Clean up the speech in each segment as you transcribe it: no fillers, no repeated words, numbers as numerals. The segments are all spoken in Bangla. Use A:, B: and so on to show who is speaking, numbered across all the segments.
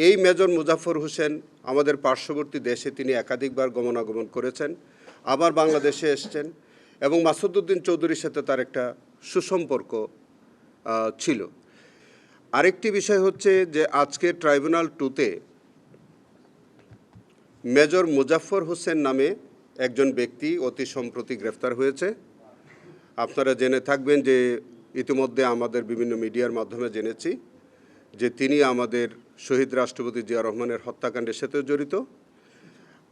A: এই মেজর মুজাফফর হোসেন আমাদের পার্শ্ববর্তী দেশে তিনি একাধিকবার গমনাগমন করেছেন, আবার বাংলাদেশে এসেছেন এবং মাসুদউদ্দিন চৌধুরীর সাথে তার একটা সুসম্পর্ক ছিল। আরেকটি বিষয় হচ্ছে যে আজকে ট্রাইব্যুনাল 2-তে মেজর মুজাফফর হোসেন নামে একজন ব্যক্তি অতি সম্প্রতি গ্রেফতার হয়েছে। আপনারা জেনে থাকবেন যে ইতিমধ্যে আমাদের বিভিন্ন মিডিয়ার মাধ্যমে জেনেছি যে তিনি আমাদের শহীদ রাষ্ট্রপতি জিয়া রহমানের হত্যাকাণ্ডের সাথে জড়িত।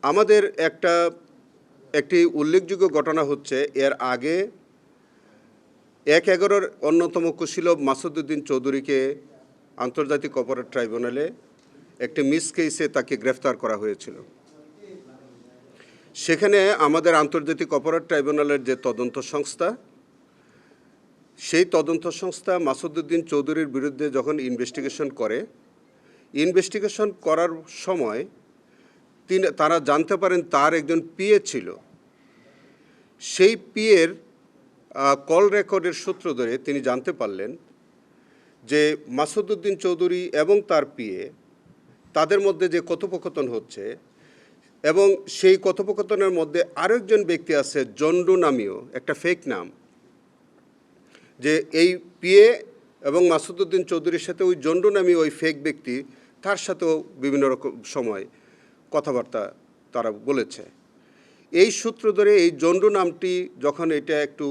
A: আমাদের একটি উল্লেখযোগ্য ঘটনা হচ্ছে, এর আগে 1/11 অন্যতম কুশীলব মাসুদউদ্দিন চৌধুরীকে আন্তর্জাতিক অপরাধ ট্রাইব্যুনালে একটি মিস কেসে তাকে গ্রেফতার করা হয়েছিল। সেখানে আমাদের আন্তর্জাতিক অপরাধ ট্রাইব্যুনালের যে তদন্ত সংস্থা, সেই তদন্ত সংস্থা মাসুদউদ্দিন চৌধুরীর বিরুদ্ধে যখন ইনভেস্টিগেশন করার সময় তারা জানতে পারেন তার একজন পিএ ছিল। সেই পিএর কল রেকর্ডের সূত্র ধরে তিনি জানতে পারলেন যে মাসুদউদ্দিন চৌধুরী এবং তার পিএ তাদের মধ্যে যে কথোপকথন হচ্ছে, এবং সেই কথোপকথনের মধ্যে আরেকজন ব্যক্তি আছে জন্ডু নামীয় একটা ফেক নাম, যে এই পিএ এবং মাসুদউদ্দিন চৌধুরীর সাথে ওই জন্ডু নামীয় ওই ফেক ব্যক্তি তার সাথেও বিভিন্ন রকম সময় কথাবার্তা তারা বলেছে। এই সূত্র ধরে এই জন্ডু নামটি যখন এটা একটু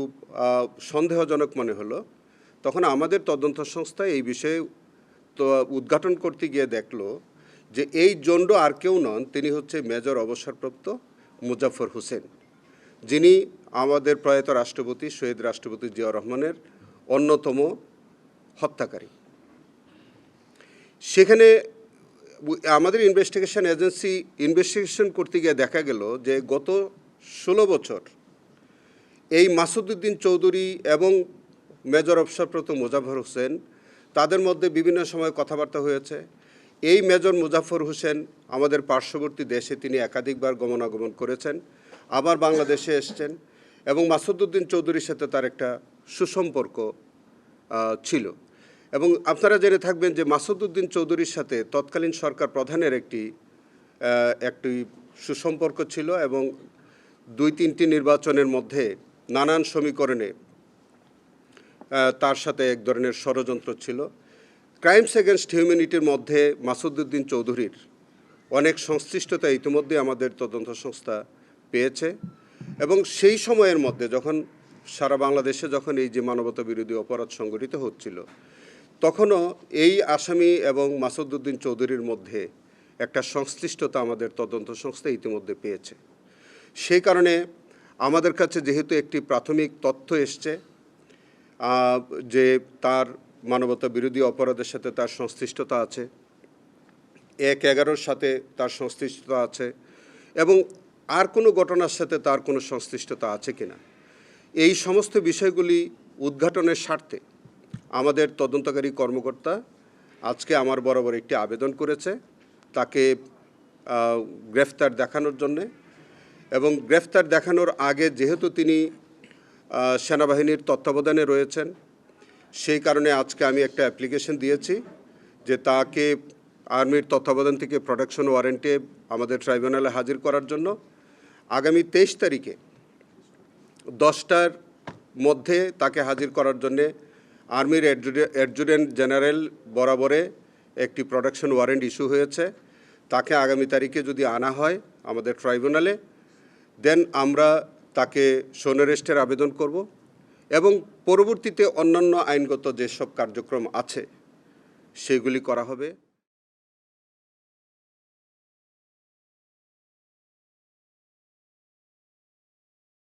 A: সন্দেহজনক মনে হলো, তখন আমাদের তদন্ত সংস্থা এই বিষয়ে তো উদ্ঘাটন করতে গিয়ে দেখলো যে এই জন্ডু আর কেউ নন, তিনি হচ্ছে মেজর অবসরপ্রাপ্ত মুজাফফর হোসেন, যিনি আমাদের প্রয়াত রাষ্ট্রপতি শহীদ রাষ্ট্রপতি জিয়া রহমানের অন্যতম হত্যাকারী। সেখানে আমাদের ইনভেস্টিগেশন এজেন্সি ইনভেস্টিগেশন করতে গিয়ে দেখা গেল যে গত 16 বছর এই মাসুদউদ্দিন চৌধুরী এবং মেজর অবসরপ্রাপ্ত মুজাফফর হোসেন তাদের মধ্যে বিভিন্ন সময় কথাবার্তা হয়েছে। এই মেজর মুজাফফর হোসেন আমাদের পার্শ্ববর্তী দেশে তিনি একাধিকবার গমনাগমন করেছেন, আবার বাংলাদেশে এসেছেন এবং মাসুদউদ্দিন চৌধুরীর সাথে তার একটা সুসম্পর্ক ছিল। এবং আপনারা জেনে থাকবেন যে মাসুদউদ্দিন চৌধুরীর সাথে তৎকালীন সরকার প্রধানের একটি সুসম্পর্ক ছিল এবং 2-3টি নির্বাচনের মধ্যে নানান সমীকরণে তার সাথে এক ধরনের ষড়যন্ত্র ছিল। ক্রাইমস এগেনস্ট হিউম্যানিটির মধ্যে মাসুদউদ্দিন চৌধুরীর অনেক সংশ্লিষ্টতা ইতিমধ্যে আমাদের তদন্ত সংস্থা পেয়েছে, এবং সেই সময়ের মধ্যে যখন সারা বাংলাদেশে যখন এই যে মানবতা বিরোধী অপরাধ সংগঠিত হচ্ছিল, তখনও এই আসামি এবং মাসুদউদ্দিন চৌধুরীর মধ্যে একটা সংশ্লিষ্টতা আমাদের তদন্ত সংস্থা ইতিমধ্যে পেয়েছে। সেই কারণে আমাদের কাছে যেহেতু একটি প্রাথমিক তথ্য এসছে যে তার মানবতা বিরোধী অপরাধের সাথে তার সংশ্লিষ্টতা আছে, 1/11 সাথে তার সংশ্লিষ্টতা আছে, এবং আর কোনো ঘটনার সাথে তার কোনো সংশ্লিষ্টতা আছে কিনা, এই সমস্ত বিষয়গুলি উদ্ঘাটনের স্বার্থে আমাদের তদন্তকারী কর্মকর্তা আজকে আমার বরাবর একটি আবেদন করেছে তাকে গ্রেফতার দেখানোর জন্যে। এবং গ্রেফতার দেখানোর আগে যেহেতু তিনি সেনাবাহিনীর তত্ত্বাবধানে রয়েছেন, সেই কারণে আজকে আমি একটা অ্যাপ্লিকেশন দিয়েছি যে তাকে আর্মির তত্ত্বাবধান থেকে প্রোটেকশন ওয়ারেন্টে আমাদের ট্রাইব্যুনালে হাজির করার জন্য আগামী 23 তারিখে 10টার মধ্যে তাকে হাজির করার জন্যে আর্মির অ্যাডজুটেন্ট জেনারেল বরাবরে একটি প্রোটেকশন ওয়ারেন্ট ইস্যু হয়েছে। তাকে আগামী তারিখে যদি আনা হয় আমাদের ট্রাইব্যুনালে, দেন আমরা তাকে শোন অ্যারেস্টের আবেদন করব এবং পরবর্তীতে অন্যান্য আইনগত যেসব কার্যক্রম আছে সেগুলি করা হবে।